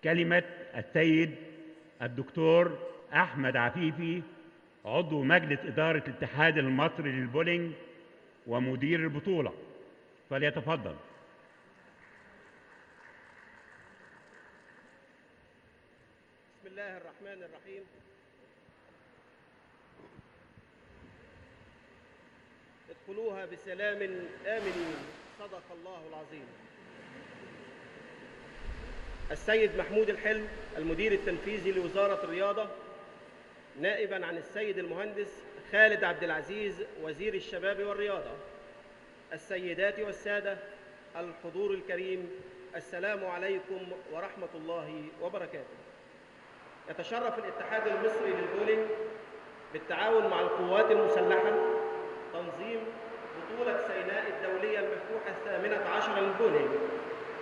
كلمة السيد الدكتور أحمد عفيفي، عضو مجلس إدارة الاتحاد المصري للبولينج ومدير البطولة، فليتفضل. بسم الله الرحمن الرحيم. ادخلوها بسلام آمنين، صدق الله العظيم. السيد محمود الحلو، المدير التنفيذي لوزارة الرياضة، نائباً عن السيد المهندس خالد عبد العزيز وزير الشباب والرياضة. السيدات والسادة، الحضور الكريم، السلام عليكم ورحمة الله وبركاته. يتشرف الاتحاد المصري للبولينج بالتعاون مع القوات المسلحة تنظيم بطولة سيناء الدولية المفتوحة 18 للبولينج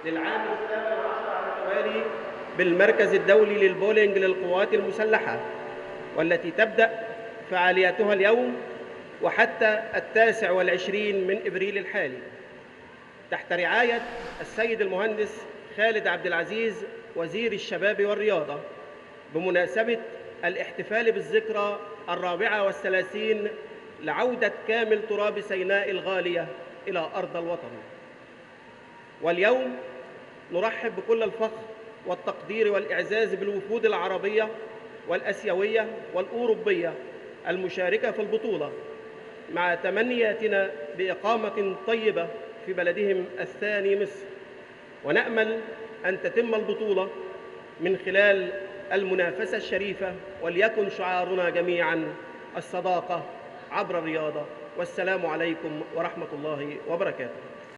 للعام 18 على التوالي بالمركز الدولي للبولينج للقوات المسلحة، والتي تبدأ فعالياتها اليوم وحتى 29 من إبريل الحالي، تحت رعاية السيد المهندس خالد عبد العزيز وزير الشباب والرياضة، بمناسبة الاحتفال بالذكرى 34 لعودة كامل تراب سيناء الغالية إلى أرض الوطن. واليوم نرحب بكل الفخر والتقدير والإعزاز بالوفود العربية والآسيوية والأوروبية المشاركة في البطولة، مع تمنياتنا بإقامة طيبة في بلدهم الثاني مصر، ونأمل أن تتم البطولة من خلال المنافسة الشريفة، وليكن شعارنا جميعاً الصداقة عبر الرياضة. والسلام عليكم ورحمة الله وبركاته.